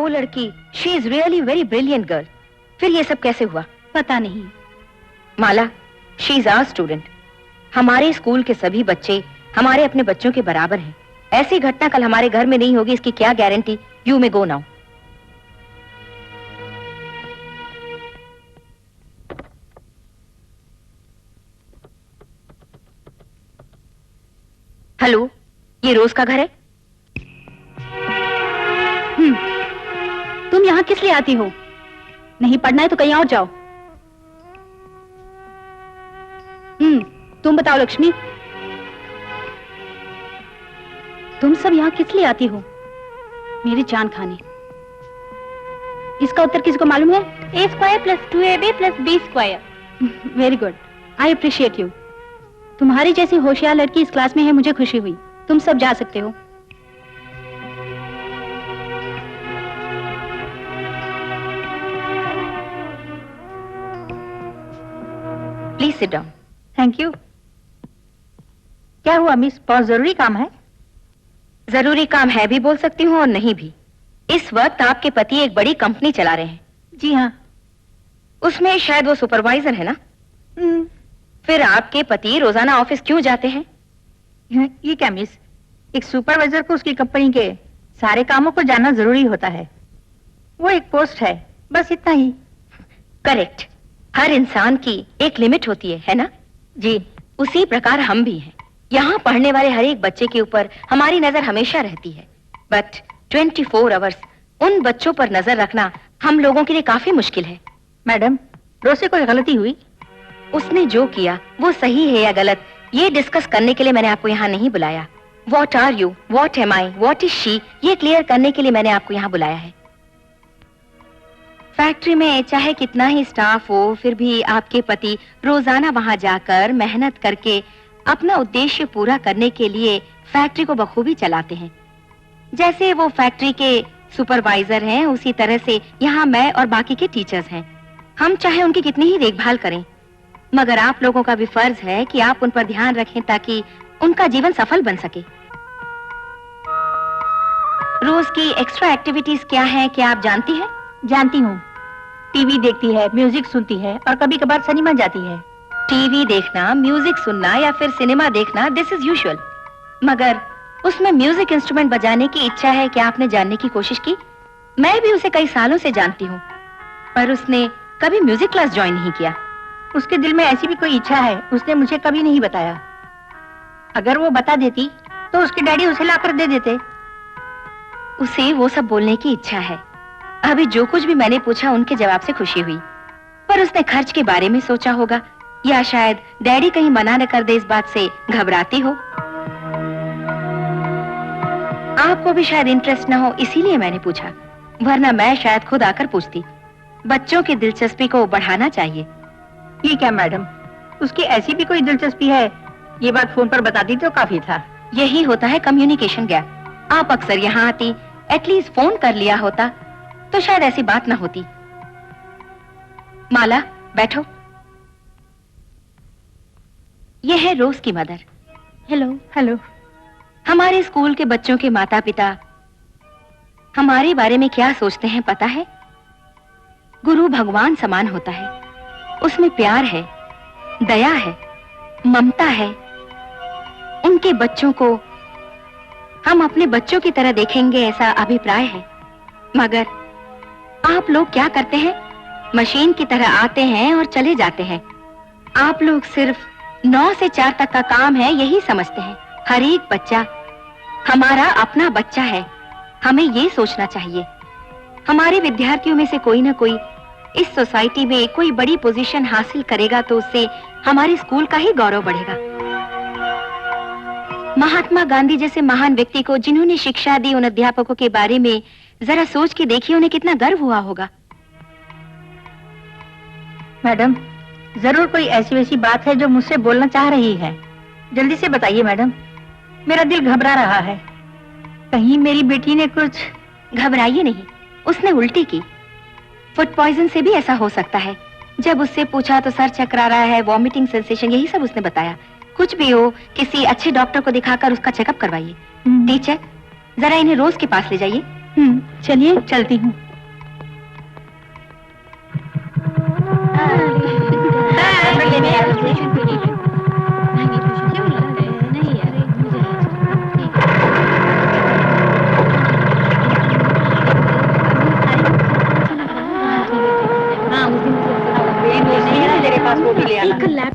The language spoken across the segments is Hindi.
लड़की, she is really very brilliant girl. फिर ये सब कैसे हुआ? पता नहीं। माला, शी इज आवर स्टूडेंट। हमारे स्कूल के सभी बच्चे हमारे अपने बच्चों के बराबर हैं। ऐसी घटना कल हमारे घर में नहीं होगी इसकी क्या guarantee? You may go now. Hello, ये रोज का घर है? तुम यहाँ किस लिए आती हो? नहीं पढ़ना है तो कहीं और जाओ। तुम बताओ लक्ष्मी, तुम सब यहाँ किस लिए आती हो? मेरी जान खाने। इसका उत्तर किसको मालूम है? a² + 2ab + b²। Very good, I appreciate you. तुम्हारी जैसी होशियार लड़की इस क्लास में है, मुझे खुशी हुई। तुम सब जा सकते हो। Please sit down. Thank you. क्या हुआ मिस, बहुत जरूरी काम है? जरूरी काम है भी बोल सकती हूँ और नहीं भी। इस वक्त आपके पति एक बड़ी कंपनी चला रहे हैं। जी हाँ। उसमें शायद वो सुपरवाइजर है ना? फिर आपके पति रोजाना ऑफिस क्यों जाते हैं? ये क्या मिस, एक सुपरवाइजर को उसकी कंपनी के सारे कामों को जानना जरूरी होता है। वो एक पोस्ट है, बस इतना ही। करेक्ट। हर इंसान की एक लिमिट होती है ना? जी। उसी प्रकार हम भी हैं। यहाँ पढ़ने वाले हर एक बच्चे के ऊपर हमारी नजर हमेशा रहती है, बट 24 आवर्स उन बच्चों पर नजर रखना हम लोगों के लिए काफी मुश्किल है। मैडम, रोज से कोई गलती हुई? उसने जो किया वो सही है या गलत, ये डिस्कस करने के लिए मैंने आपको यहाँ नहीं बुलाया। What are you? What am I? What is she? ये क्लियर करने के लिए मैंने आपको यहाँ बुलाया है। फैक्ट्री में चाहे कितना ही स्टाफ हो, फिर भी आपके पति रोजाना वहाँ जाकर मेहनत करके अपना उद्देश्य पूरा करने के लिए फैक्ट्री को बखूबी चलाते हैं। जैसे वो फैक्ट्री के सुपरवाइजर हैं, उसी तरह से यहाँ मैं और बाकी के टीचर्स हैं। हम चाहे उनकी कितनी ही देखभाल करें, मगर आप लोगों का भी फर्ज है कि आप उन पर ध्यान रखें ताकि उनका जीवन सफल बन सके। रोज की एक्स्ट्रा एक्टिविटीज क्या हैं, क्या आप जानती हैं? जानती हूँ। टीवी देखती है, म्यूजिक सुनती है और कभी कभार सिनेमा जाती है। टीवी देखना, म्यूजिक सुनना या फिर सिनेमा देखना, दिस इज यूजुअल। मगर उसमें म्यूजिक इंस्ट्रूमेंट बजाने की इच्छा है, क्या आपने जानने की कोशिश की? मैं भी उसे कई सालों से जानती हूँ, पर उसने कभी म्यूजिक क्लास ज्वाइन नहीं किया। उसके दिल में ऐसी भी कोई इच्छा है, उसने मुझे कभी नहीं बताया। अगर वो बता देती तो उसके डैडी उसे लाकर दे देते। उसे वो सब बोलने की इच्छा है। अभी जो कुछ भी मैंने पूछा उनके जवाब से खुशी हुई, पर उसने खर्च के बारे में सोचा होगा, या शायद डैडी कहीं मना न कर दे इस बात से घबराती हो। आपको भी शायद इंटरेस्ट ना हो, इसीलिए मैंने पूछा, वरना मैं शायद खुद आकर पूछती। बच्चों की दिलचस्पी को बढ़ाना चाहिए। ठीक है मैडम, उसकी ऐसी भी कोई दिलचस्पी है, ये बात फोन पर बता दी तो काफी था। यही होता है कम्युनिकेशन गैप। आप अक्सर यहाँ आती, एटलीस्ट फोन कर लिया होता तो शायद ऐसी बात ना होती। माला, बैठो। ये है रोज की मदर। हेलो। हेलो। हमारे स्कूल के बच्चों के माता पिता हमारे बारे में क्या सोचते हैं पता है? गुरु भगवान समान होता है, उसमें प्यार है, दया है, ममता है। उनके बच्चों को हम अपने बच्चों की तरह देखेंगे, ऐसा अभिप्राय है। मगर आप लोग क्या करते हैं? मशीन की तरह आते हैं और चले जाते हैं। आप लोग सिर्फ 9 से 4 तक का काम है यही समझते हैं। हर एक बच्चा हमारा अपना बच्चा है, हमें ये सोचना चाहिए। हमारे विद्यार्थियों में से कोई ना कोई इस सोसाइटी में कोई बड़ी पोजीशन हासिल करेगा तो उससे हमारे स्कूल का ही गौरव बढ़ेगा। महात्मा गांधी जैसे महान व्यक्ति को जिन्होंने शिक्षा दी, उन अध्यापकों के बारे में जरा सोच के देखिए, उन्हें कितना गर्व हुआ होगा। मैडम, जरूर कोई ऐसी वैसी बात है जो मुझसे बोलना चाह रही है। जल्दी से बताइए मैडम, मेरा दिल घबरा रहा है। कहीं मेरी बेटी ने कुछ... घबराइए नहीं, उसने उल्टी की। फूड पॉइजन से भी ऐसा हो सकता है। जब उससे पूछा तो सर चकरा रहा है, वॉमिटिंग सेंसेशन, यही सब उसने बताया। कुछ भी हो, किसी अच्छे डॉक्टर को दिखाकर उसका चेकअप करवाइए। टीचर, जरा इन्हें रोज के पास ले जाइए। चलिए चलती हूँ। तेरे पास वो भी ले आना।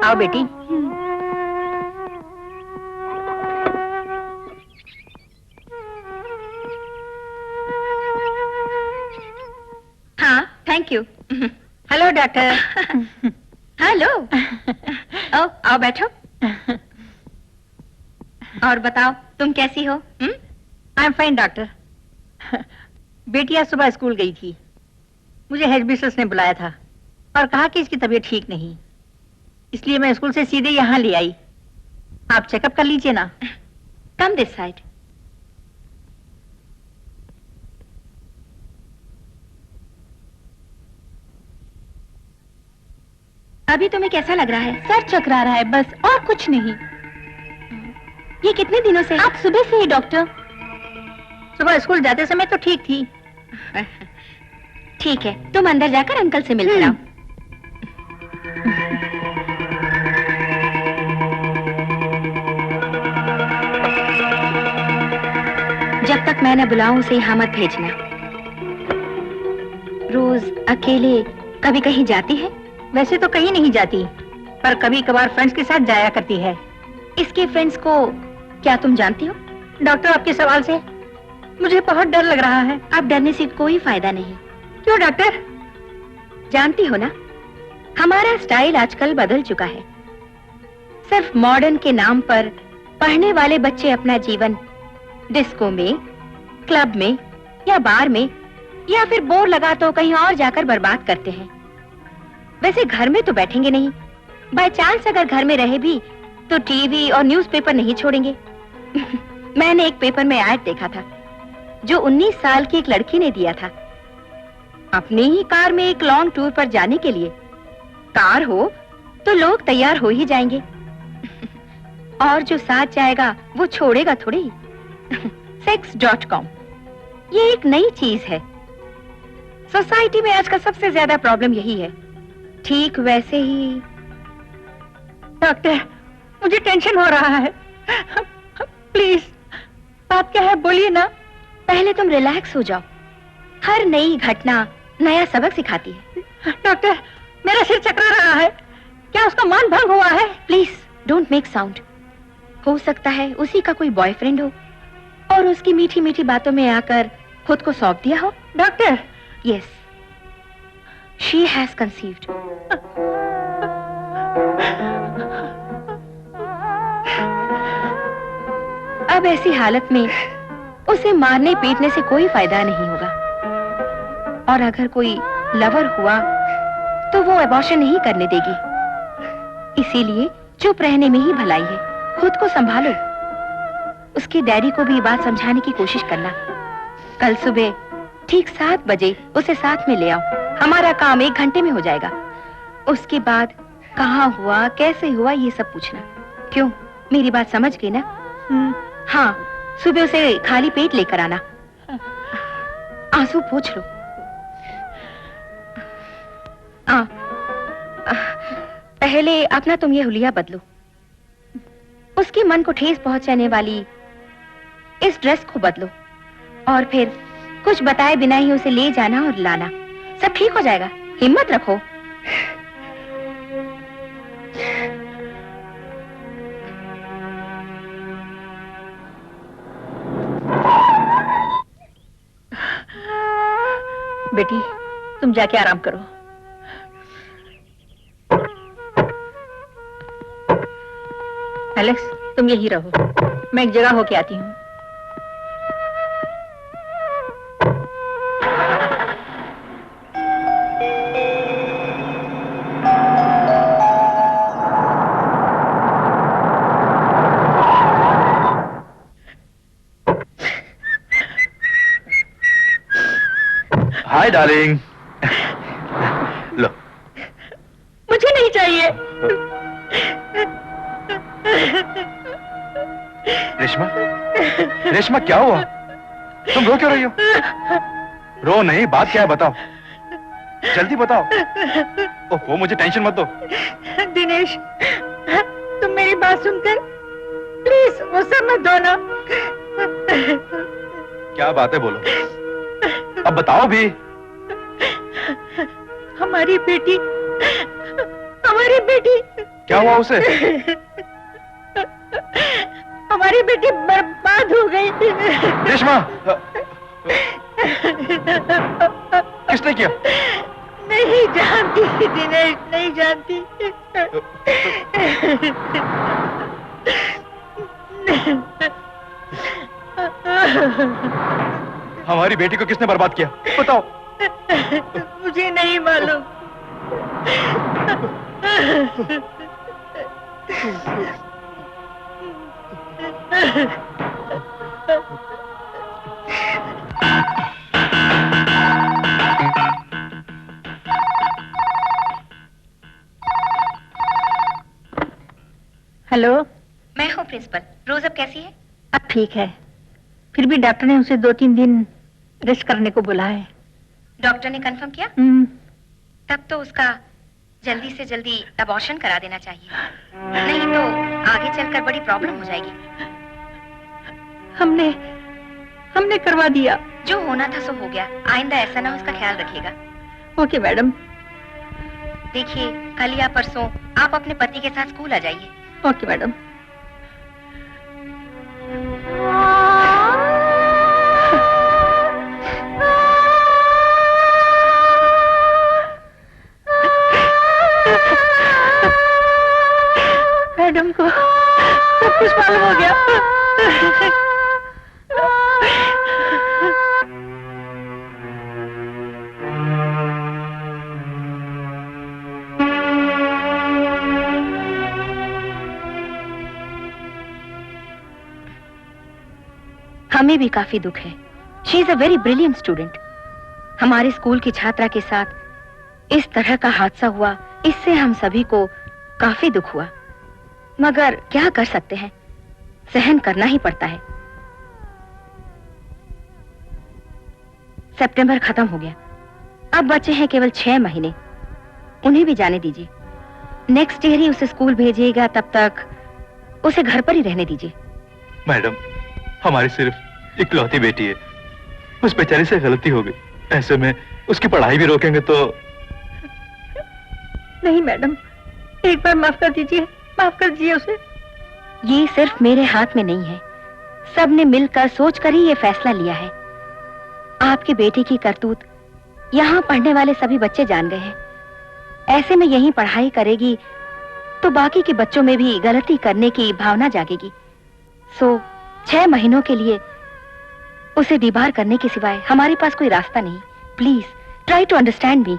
आओ बेटी। हाँ, thank you. Hello doctor. Hello. ओ, आओ बैठो। और बताओ, तुम कैसी हो? I am fine doctor. बेटी आज सुबह स्कूल गई थी। मुझे हेड मिस्ट्रेस ने बुलाया था और कहा कि इसकी तबीयत ठीक नहीं, इसलिए मैं स्कूल से सीधे यहाँ ले आई। आप चेकअप कर लीजिए ना। Come this side. अभी तुम्हें कैसा लग रहा है? सर चकरा रहा है बस, और कुछ नहीं। ये कितने दिनों से? आप सुबह से ही डॉक्टर। सुबह स्कूल जाते समय तो ठीक थी। ठीक है, तुम अंदर जाकर अंकल से मिल कर आओ। जब तक मैं न बुलाऊं उसे यहाँ मत भेजना। रोज अकेले कभी कहीं जाती है? वैसे तो कहीं नहीं जाती, पर कभी कभार फ्रेंड्स के साथ जाया करती है। इसके फ्रेंड्स को क्या तुम जानती हो? डॉक्टर आपके सवाल से मुझे बहुत डर लग रहा है। अब डरने से कोई फायदा नहीं। क्यों डॉक्टर? जानती हो ना, हमारा स्टाइल आजकल बदल चुका है। सिर्फ मॉडर्न के नाम पर पढ़ने वाले बच्चे अपना जीवन डिस्को में, क्लब में या बार में या फिर बोर लगा तो कहीं और जाकर बर्बाद करते हैं। वैसे घर में तो बैठेंगे नहीं, बाय चांस अगर घर में रहे भी तो टीवी और न्यूज़पेपर नहीं छोड़ेंगे। मैंने एक पेपर में ऐड देखा था जो 19 साल की एक लड़की ने दिया था। अपनी ही कार में एक लॉन्ग टूर पर जाने के लिए। कार हो तो लोग तैयार हो ही जाएंगे और जो साथ जाएगा वो छोड़ेगा थोड़ी। sex.com ये एक नई चीज है। सोसाइटी में आजकल सबसे ज्यादा प्रॉब्लम यही है। ठीक वैसे ही डॉक्टर, मुझे टेंशन हो रहा है। प्लीज, बात क्या है बोलिए ना। पहले तुम रिलैक्स हो जाओ। हर नई घटना नया सबक सिखाती है। डॉक्टर, मेरा सिर चकरा रहा है। क्या उसका मान भंग हुआ है? Please don't make sound. हो सकता है उसी का कोई बॉयफ्रेंड हो और उसकी मीठी मीठी बातों में आकर खुद को सौंप दिया हो। Doctor, yes, she has conceived. अब ऐसी हालत में उसे मारने पीटने से कोई फायदा नहीं होगा। और अगर कोई लवर हुआ तो वो अबॉर्शन नहीं करने देगी। इसीलिए चुप रहने में ही भलाई है। खुद को संभालो। उसके डैडी को भी बात समझाने की कोशिश करना। कल सुबह ठीक 7 बजे उसे साथ में ले आओ। हमारा काम 1 घंटे में हो जाएगा। उसके बाद कहाँ हुआ, कैसे हुआ, ये सब पूछना। क्यों, मेरी बात समझ गई ना? हाँ, सुबह उसे खाली पेट लेकर आना। आंसू पोंछ लो। पहले अपना तुम ये हुलिया बदलो। उसके मन को ठेस पहुंचाने वाली इस ड्रेस को बदलो और फिर कुछ बताए बिना ही उसे ले जाना और लाना। सब ठीक हो जाएगा, हिम्मत रखो। बेटी, तुम जाके आराम करो। एलेक्स, तुम यहीं रहो, मैं एक जगह होके आती हूँ। Hi darling. लो। मुझे नहीं चाहिए। रेशमा, रेशमा क्या हुआ? तुम रो क्यों रही हो? रो नहीं, बात क्या है बताओ, जल्दी बताओ। ओह, मुझे टेंशन मत दो। दिनेश, तुम मेरी बात सुनकर प्लीज गुस्सा मत दो ना। क्या बात है, बोलो, अब बताओ भी। हमारी बेटी, हमारी बेटी। क्या हुआ उसे? हमारी बेटी बर्बाद हो गई। रेशमा, किसने किया? नहीं जानती दिनेश, नहीं जानती। हमारी बेटी को किसने बर्बाद किया, बताओ। मुझे नहीं मालूम। हेलो, मैं हूँ प्रिंसिपल। रोज अब कैसी है? अब ठीक है, फिर भी डॉक्टर ने उसे 2-3 दिन रेस्ट करने को बोला है। डॉक्टर ने कंफर्म किया? तब तो उसका जल्दी से जल्दी अबॉर्शन करा देना चाहिए, नहीं तो आगे चलकर बड़ी प्रॉब्लम हो जाएगी। हमने करवा दिया। जो होना था सो हो गया, आइंदा ऐसा ना हो, उसका ख्याल रखिएगा। Okay madam. देखिए, कल या परसों आप अपने पति के साथ स्कूल आ जाइए। Okay madam. मैडम को सब कुछ मालूम हो गया। हमें भी काफी दुख है। She is a very brilliant student. हमारे स्कूल की छात्रा के साथ इस तरह का हादसा हुआ, इससे हम सभी को काफी दुख हुआ, मगर क्या कर सकते हैं, सहन करना ही पड़ता है। सितंबर खत्म हो गया, अब बचे हैं केवल 6 महीने। उन्हें भी जाने दीजिए। नेक्स्ट ईयर ही उसे स्कूल भेजिएगा, तब तक उसे घर पर ही रहने दीजिए। मैडम, हमारी सिर्फ इकलौती बेटी है, उस बेचारी से गलती हो गई, ऐसे में उसकी पढ़ाई भी रोकेंगे तो। नहीं मैडम, एक बार माफ कर दीजिए, माफ कर दीजिए उसे। ये सिर्फ मेरे हाथ में नहीं है, सबने मिलकर सोचकर ही ये फैसला लिया है। आपके बेटे की करतूत यहाँ पढ़ने वाले सभी बच्चे जान गए हैं। ऐसे में यहीं पढ़ाई करेगी तो बाकी के बच्चों में भी गलती करने की भावना जागेगी। सो 6 महीनों के लिए उसे डिबार करने के सिवाय हमारे पास कोई रास्ता नहीं। Please try to understand me.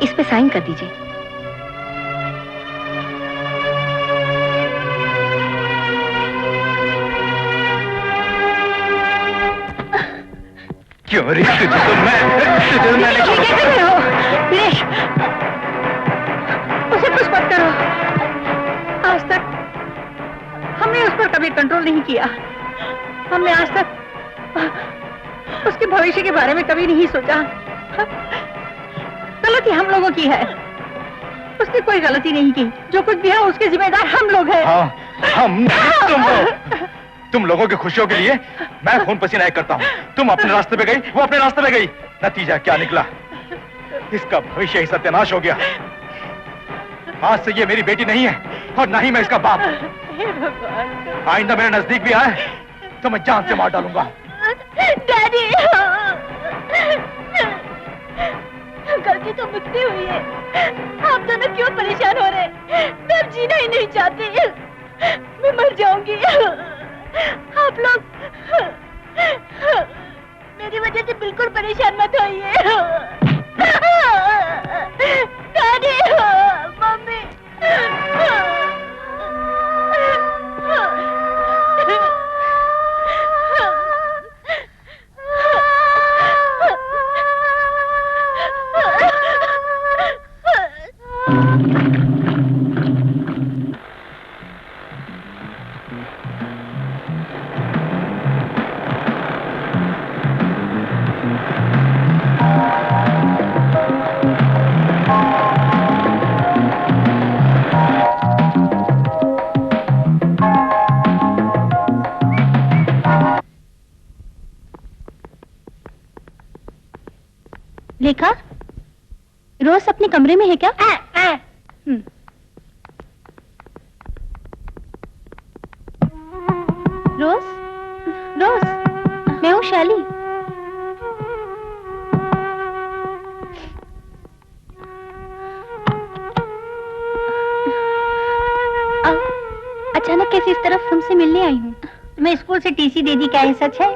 इस पे साइन कर दीजिए। क्यों रे, तुझे तो मैंने दिनेश, उसे कुछ मत करो। आज तक हमने उस पर कभी कंट्रोल नहीं किया। हमने आज तक उसके भविष्य के बारे में कभी नहीं सोचा। गलती हम लोगों की है, उसने कोई गलती नहीं की। जो कुछ भी है उसके जिम्मेदार हम लोग हैं। हाँ, हम तुम लोगों की खुशियों के लिए मैं खून पसीना एक करता हूँ। तुम अपने रास्ते पे गई, वो अपने रास्ते पे गई, नतीजा क्या निकला? इसका भविष्य ही सत्यानाश हो गया। आज से ये मेरी बेटी नहीं है और ना ही मैं इसका बाप। आइंदा मेरे नजदीक भी आए तो मैं जान से मार डालूंगा। डैडी, गलती तो मुझसे हुई है। आप दोनों क्यों परेशान हो रहे हैं? मैं अब जीना ही नहीं चाहती, मैं मर जाऊंगी। आप लोग मेरी वजह से बिल्कुल परेशान मत होइए। डैडी, मम्मी, लेखा, रोज अपने कमरे में है क्या? रोज, रोज, मैं हूँ शैली। अचानक कैसे इस तरफ तुमसे मिलने आई हूँ? मैं स्कूल से टीसी दे दी, क्या ये सच है?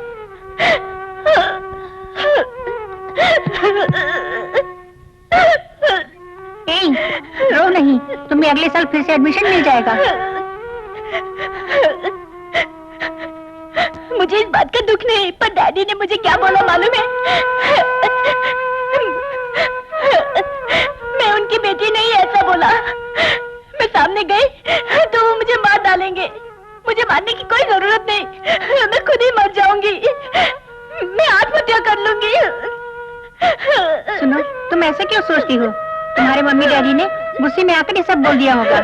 रो नहीं, तुम्हें अगले साल फिर से एडमिशन मिल जाएगा। मुझे इस बात का दुख नहीं, पर डैडी ने मुझे क्या बोला मालूम है? मैं उनकी बेटी नहीं, ऐसा बोला। मैं सामने गई तो वो मुझे मार डालेंगे। मुझे मारने की कोई जरूरत नहीं, मैं खुद ही मर जाऊंगी। मैं आत्महत्या कर लूंगी। सुनो, तुम ऐसे क्यों सोचती हो? तुम्हारे मम्मी डैडी ने गुस्से में आकर ये सब बोल दिया होगा।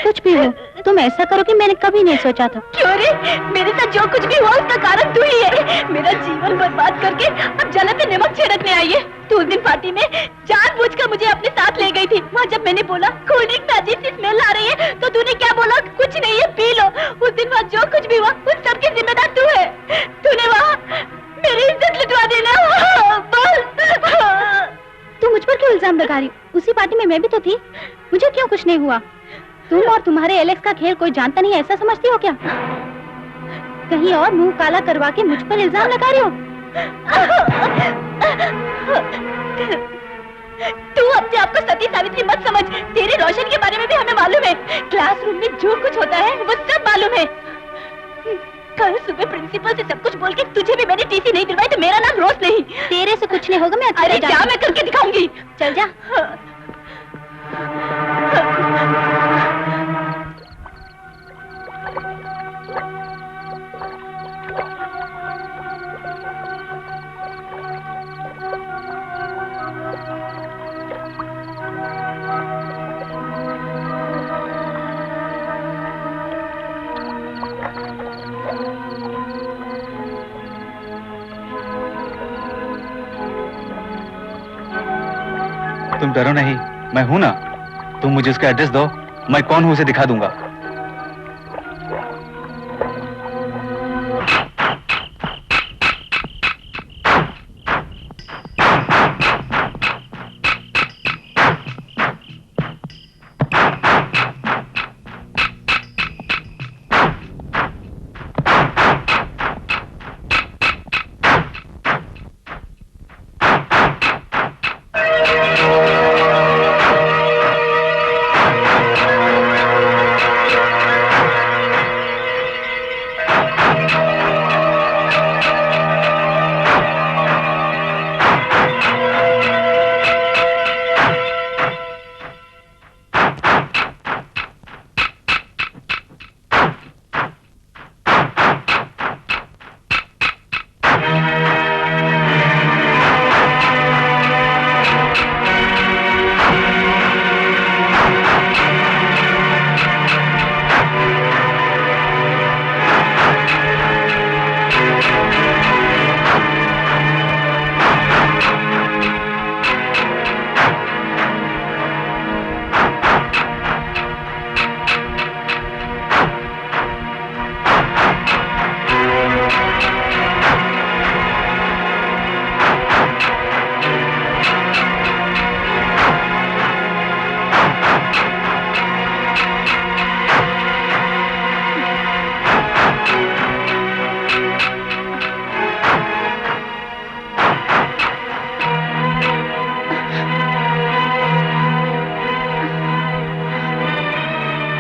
कुछ भी हो, तुम ऐसा करो कि मैंने कभी नहीं सोचा था। क्यों रे? मेरे साथ जो कुछ भी हुआ उसका कारण तू ही है। मेरा जीवन बर्बाद करके अब जलन पे नमक छिड़कने आई है। तू उस दिन पार्टी में जानबूझकर मुझे अपने साथ ले गई थी। वहाँ जब मैंने बोला कोल्ड ड्रिंक में अजीब सी स्मेल आ रही है, तो तूने क्या बोला? कुछ नहीं है, पी लो। उस दिन वहाँ जो कुछ भी हुआ उस सबकी जिम्मेदार तू है। तूने वहाँ मेरी इज्जत लुटवा दी ना। तू मुझ पर क्यों इल्जाम लगा रही? उसी पार्टी में मैं भी तो थी। मुझे क्यों कुछ नहीं हुआ? तुम और तुम्हारे एलेक्स का खेल कोई जानता नहीं, ऐसा समझती हो क्या? कहीं और मुंह काला करवा के मुझ पर इल्जाम लगा रही हो? तू अपने आप को सती सावित्री मत समझ। तेरे रोशन के बारे में भी हमें मालूम है। क्लासरूम में जो कुछ होता है वो सब मालूम है। कल सुबह प्रिंसिपल से सब कुछ बोल के तुझे भी मैंने टीसी नहीं दिलवाई, तो मेरा नाम रोज नहीं। तेरे से कुछ नहीं होगा, मैं अरे क्या मैं करके दिखाऊंगी। चल जा। तुम डरो नहीं, मैं हूं ना। तुम मुझे उसका एड्रेस दो, मैं कौन हूं उसे दिखा दूंगा।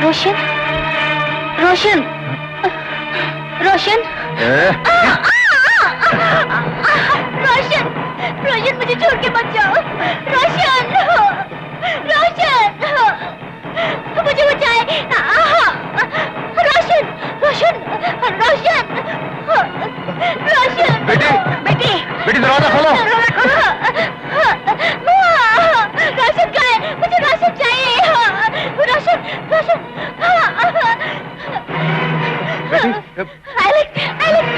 रोशन, रोशन, रोशन, रोशन, रोशन मुझे छोड़ के मत जाओ। रोशन, रोशन, मुझे बचाए। एलेक्स, एलेक्स,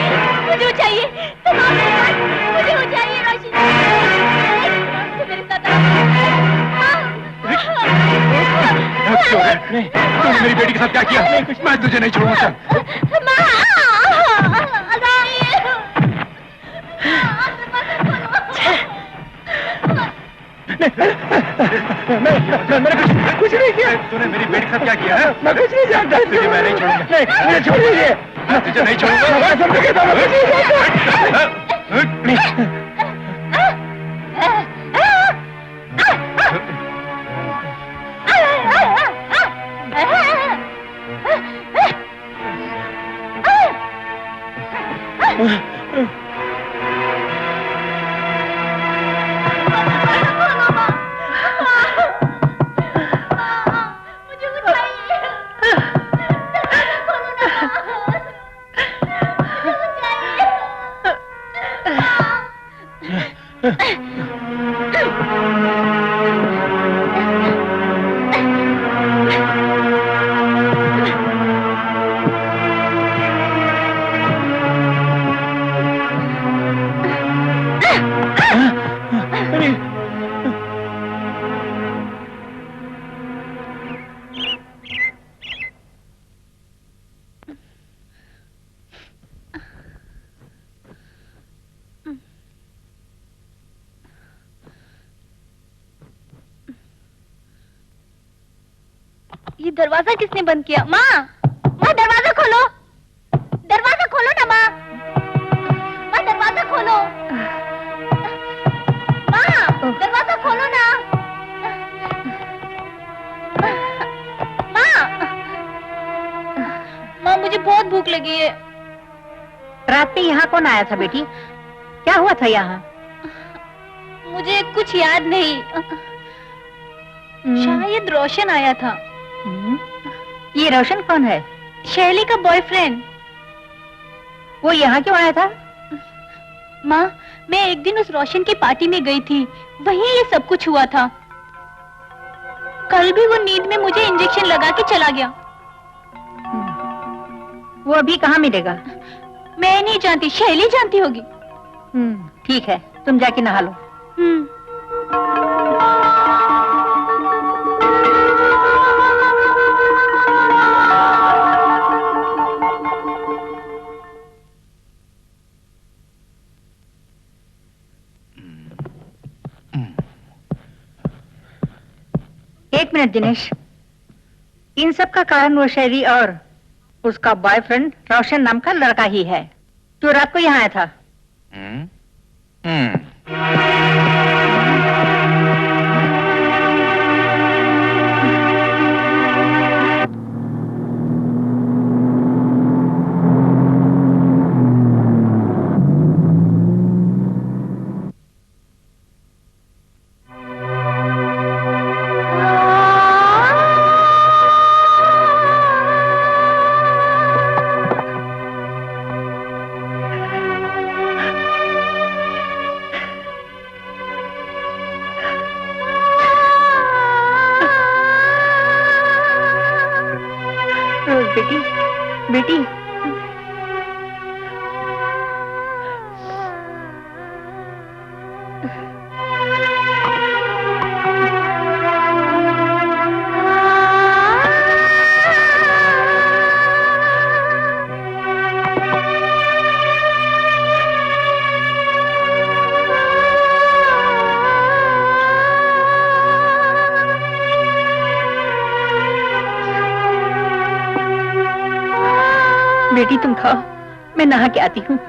मुझे वो चाहिए। तुम आओ मेरे पास, मुझे वो चाहिए रोशनी। एलेक्स, मेरे साथ आओ। तूने मेरी बेटी के साथ क्या किया? मैं तुझे नहीं छोड़ूंगा। चल। मैंने कुछ नहीं किया। तूने मेरी बेटी के साथ क्या किया है? मैं कुछ नहीं जानता। तुझे मैं नहीं छोड़ूंगा। नहीं, मुझे छोड़ दीजिए। मैं तुझे नहीं छोड़ूंगा। मैं समझ गया था, मैं कुछ नहीं जानता। ये दरवाजा किसने बंद किया? माँ, माँ दरवाजा खोलो, दरवाजा खोलो ना माँ, माँ दरवाजा खोलो, माँ दरवाजा खोलो ना, माँ, माँ मुझे बहुत भूख लगी है। रात में यहाँ कौन आया था बेटी? क्या हुआ था यहाँ? मुझे कुछ याद नहीं, शायद रोशन आया था। ये रोशन कौन है? शैली का बॉयफ्रेंड। वो यहाँ क्यों आया था? माँ, मैं एक दिन उस रोशन की पार्टी में गई थी, वहीं ये सब कुछ हुआ था। कल भी वो नींद में मुझे इंजेक्शन लगा के चला गया। वो अभी कहाँ मिलेगा? मैं नहीं जानती, शैली जानती होगी। ठीक है, तुम जाके नहा लो। एक मिनट दिनेश, इन सब का कारण वो शैली और उसका बॉयफ्रेंड रोशन नाम का लड़का ही है जो रात को यहाँ आया था। बेटी, बेटी, बेटी तुम खाओ, मैं नहा के आती हूँ।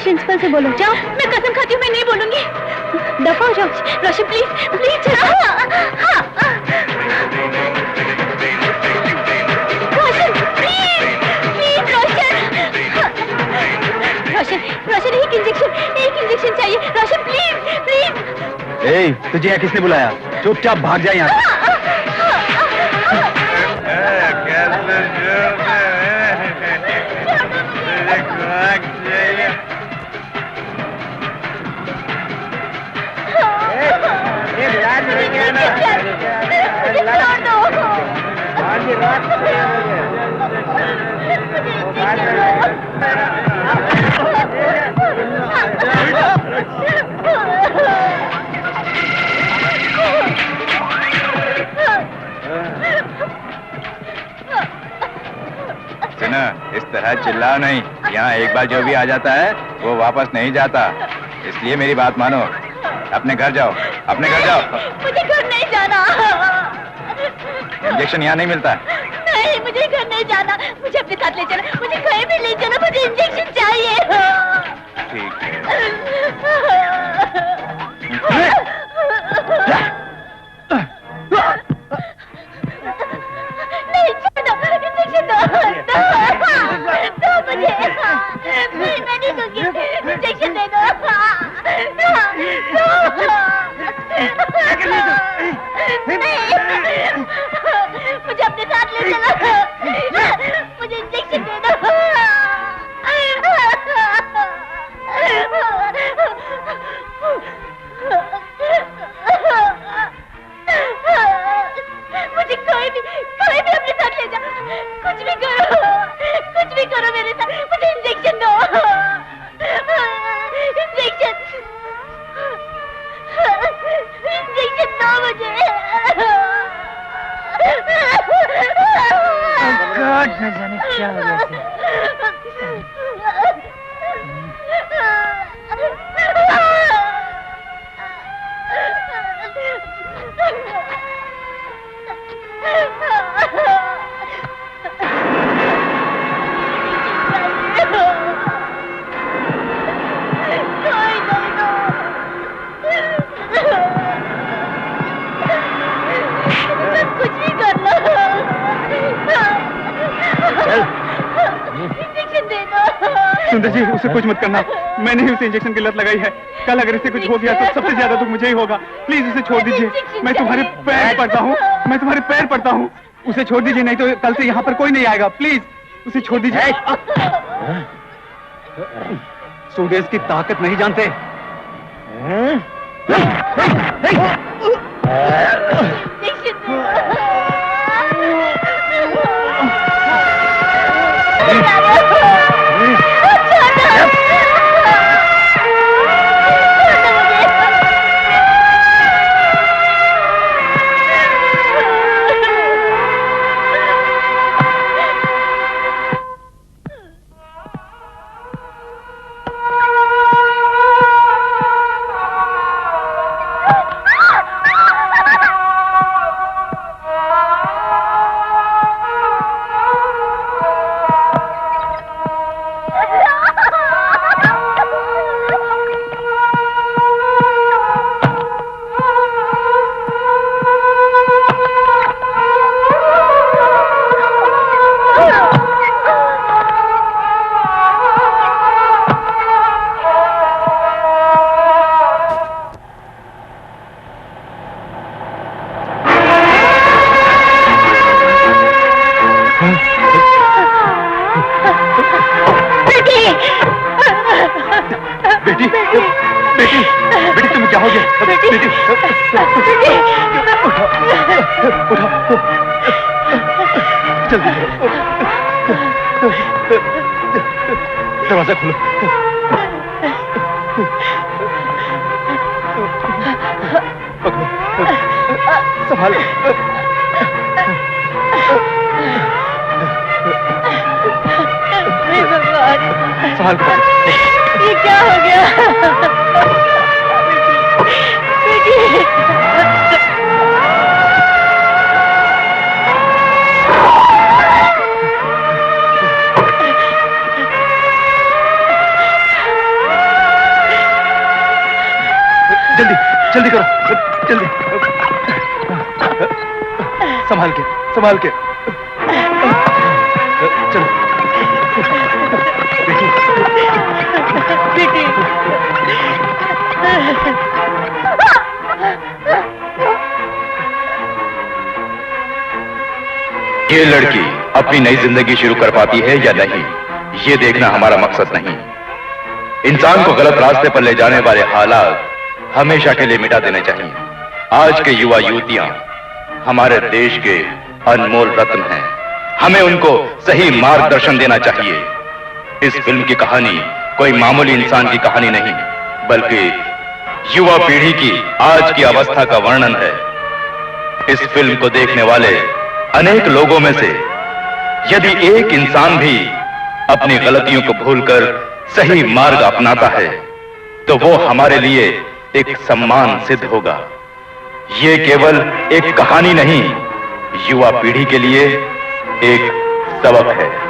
प्रिंसिपल से बोलो, जाओ। मैं कसम खाती हूँ मैं नहीं बोलूंगी। दफा हो जाओ। रोशन प्लीज प्लीज चलो। रोशन प्लीज प्लीज रोशन। रोशन रोशन एक इंजेक्शन चाहिए। रोशन प्लीज प्लीज। ए, तुझे यहाँ किसने बुलाया? चुपचाप भाग जा यहाँ से। सुनो, इस तरह चिल्लाओ नहीं। यहाँ एक बार जो भी आ जाता है वो वापस नहीं जाता, इसलिए मेरी बात मानो। अपने घर जाओ, अपने घर जाओ। मुझे घर नहीं जाना। इंजेक्शन यहाँ नहीं मिलता। नहीं, मुझे घर नहीं जाना। मुझे अपने साथ ले चलो। मुझे कहीं भी ले चलो। मुझे इंजेक्शन चाहिए। ठीक है। नहीं, छोड़ो। इंजेक्शन दो मुझे। नहीं, मैं नहीं दूंगी। इंजेक्शन दे दो। मुझे अपने साथ ले चलो। मुझे इंजेक्शन दे दो। मुझे कोई भी अपने साथ ले जाओ। कुछ भी करो मेरे साथ। मुझे इंजेक्शन दो। इंजेक्शन दो मुझे। गॉड, न जाने क्या हो गया इसे। कुछ भी कर लो। इंजेक्शन दे दो। सुंदर जी, उसे कुछ मत करना। मैंने ही उसे इंजेक्शन की लत लगाई है। कल अगर इसे कुछ हो गया तो सबसे ज्यादा दुख मुझे ही होगा। प्लीज उसे छोड़ दीजिए। मैं तुम्हारे पैर पड़ता हूँ। उसे छोड़ दीजिए, नहीं तो कल से यहाँ पर कोई नहीं आएगा। प्लीज उसे छोड़ दीजिए। सुदेश की ताकत नहीं जानते। बेटी तुम क्या हो गया? बेटी उठाओ जल्दी दरवाजा खोलो। संभालो। संभाल ये क्या हो गया? बेटी जल्दी करो, जल्दी। संभाल के, संभाल के। चलो। बेटी। ये लड़की अपनी नई जिंदगी शुरू कर पाती है या नहीं, ये देखना हमारा मकसद नहीं। इंसान को गलत रास्ते पर ले जाने वाले हालात हमेशा के लिए मिटा देने चाहिए। आज के युवा युवतियां हमारे देश के अनमोल रत्न हैं, हमें उनको सही मार्गदर्शन देना चाहिए। इस फिल्म की कहानी कोई मामूली इंसान की कहानी नहीं, बल्कि युवा पीढ़ी की आज की अवस्था का वर्णन है। इस फिल्म को देखने वाले अनेक लोगों में से यदि एक इंसान भी अपनी गलतियों को भूलकर सही मार्ग अपनाता है, तो वो हमारे लिए एक सम्मान सिद्ध होगा। ये केवल एक कहानी नहीं, युवा पीढ़ी के लिए एक सबक है।